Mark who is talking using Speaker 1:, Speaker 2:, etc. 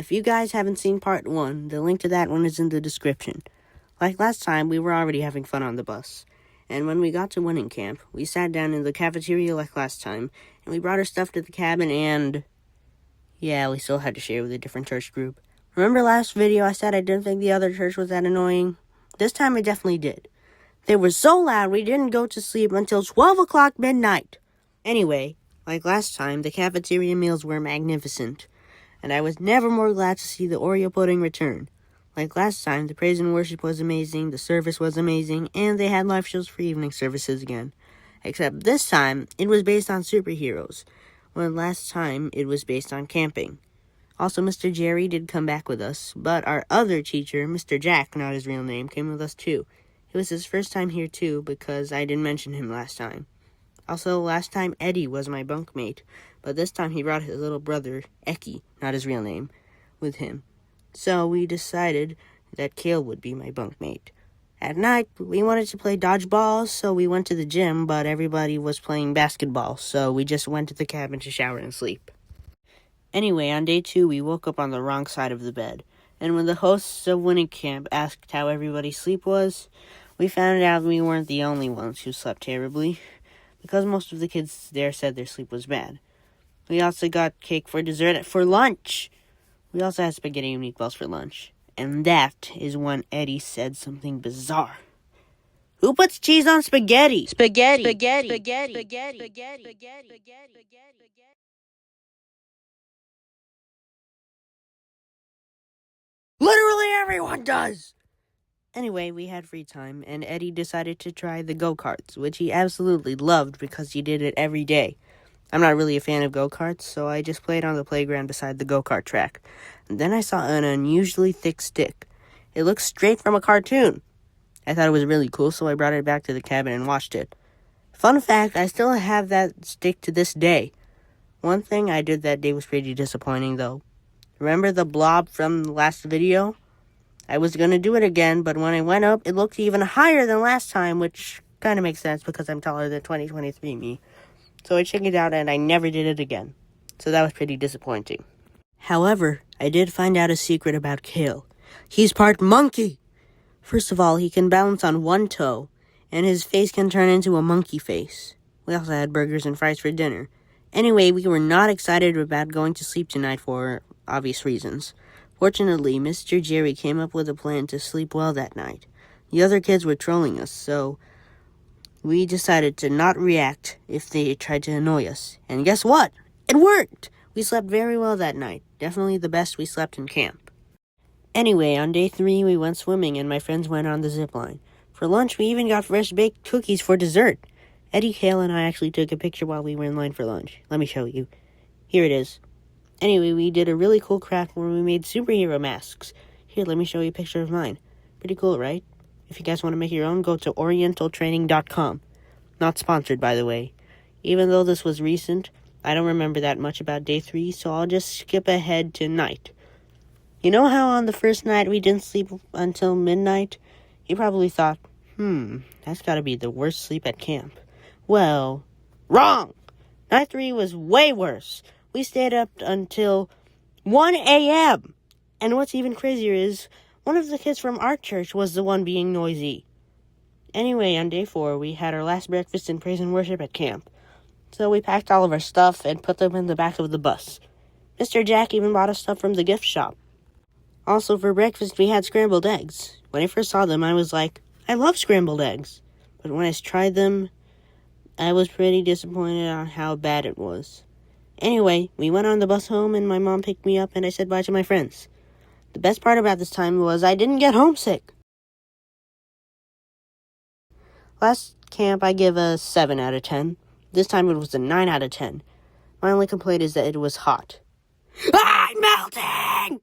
Speaker 1: If you guys haven't seen part 1, the link to that one is in the description. Like last time, we were already having fun on the bus. And when we got to winning camp, we sat down in the cafeteria like last time, and we brought our stuff to the cabin and... yeah, we still had to share with a different church group. Remember last video I said I didn't think the other church was that annoying? This time I definitely did. They were so loud we didn't go to sleep until 12 o'clock midnight. Anyway, like last time, the cafeteria meals were magnificent, and I was never more glad to see the Oreo pudding return. Like last time, the praise and worship was amazing, the service was amazing, and they had live shows for evening services again. Except this time, it was based on superheroes, when last time it was based on camping. Also, Mr. Jerry did come back with us, but our other teacher, Mr. Jack, not his real name, came with us too. It was his first time here too, because I didn't mention him last time. Also, last time Eddie was my bunkmate, but this time he brought his little brother, Eki, not his real name, with him. So we decided that Kale would be my bunkmate. At night, we wanted to play dodgeball, so we went to the gym, but everybody was playing basketball, so we just went to the cabin to shower and sleep. Anyway, on day 2, we woke up on the wrong side of the bed, and when the hosts of winning camp asked how everybody's sleep was, we found out we weren't the only ones who slept terribly, because most of the kids there said their sleep was bad. We also got cake for dessert for lunch. We also had spaghetti and meatballs for lunch. And that is when Eddie said something bizarre. Who puts cheese on spaghetti? Spaghetti. Literally everyone does! Anyway, we had free time, and Eddie decided to try the go-karts, which he absolutely loved because he did it every day. I'm not really a fan of go-karts, so I just played on the playground beside the go-kart track. And then I saw an unusually thick stick. It looked straight from a cartoon. I thought it was really cool, so I brought it back to the cabin and watched it. Fun fact, I still have that stick to this day. One thing I did that day was pretty disappointing, though. Remember the blob from the last video? I was going to do it again, but when I went up, it looked even higher than last time, which kind of makes sense because I'm taller than 2023 me. So I checked it out and I never did it again. So that was pretty disappointing. However, I did find out a secret about Kale. He's part monkey! First of all, he can balance on one toe, and his face can turn into a monkey face. We also had burgers and fries for dinner. Anyway, we were not excited about going to sleep tonight for obvious reasons. Fortunately, Mr. Jerry came up with a plan to sleep well that night. The other kids were trolling us, so we decided to not react if they tried to annoy us. And guess what? It worked! We slept very well that night. Definitely the best we slept in camp. Anyway, on day 3, we went swimming and my friends went on the zip line. For lunch, we even got fresh baked cookies for dessert. Eddie, Kale, and I actually took a picture while we were in line for lunch. Let me show you. Here it is. Anyway, we did a really cool craft where we made superhero masks. Here, let me show you a picture of mine. Pretty cool, right? If you guys want to make your own, go to orientaltraining.com. Not sponsored, by the way. Even though this was recent, I don't remember that much about day 3, so I'll just skip ahead to night. You know how on the first night we didn't sleep until midnight? You probably thought, that's gotta be the worst sleep at camp. Well, wrong! Night 3 was way worse. We stayed up until 1 a.m. And what's even crazier is, one of the kids from our church was the one being noisy. Anyway, on day 4, we had our last breakfast in praise and worship at camp. So we packed all of our stuff and put them in the back of the bus. Mr. Jack even bought us stuff from the gift shop. Also, for breakfast, we had scrambled eggs. When I first saw them, I was like, I love scrambled eggs. But when I tried them, I was pretty disappointed on how bad it was. Anyway, we went on the bus home and my mom picked me up and I said bye to my friends. The best part about this time was I didn't get homesick. Last camp I give a 7 out of 10. This time it was a 9 out of 10. My only complaint is that it was hot. I'm melting!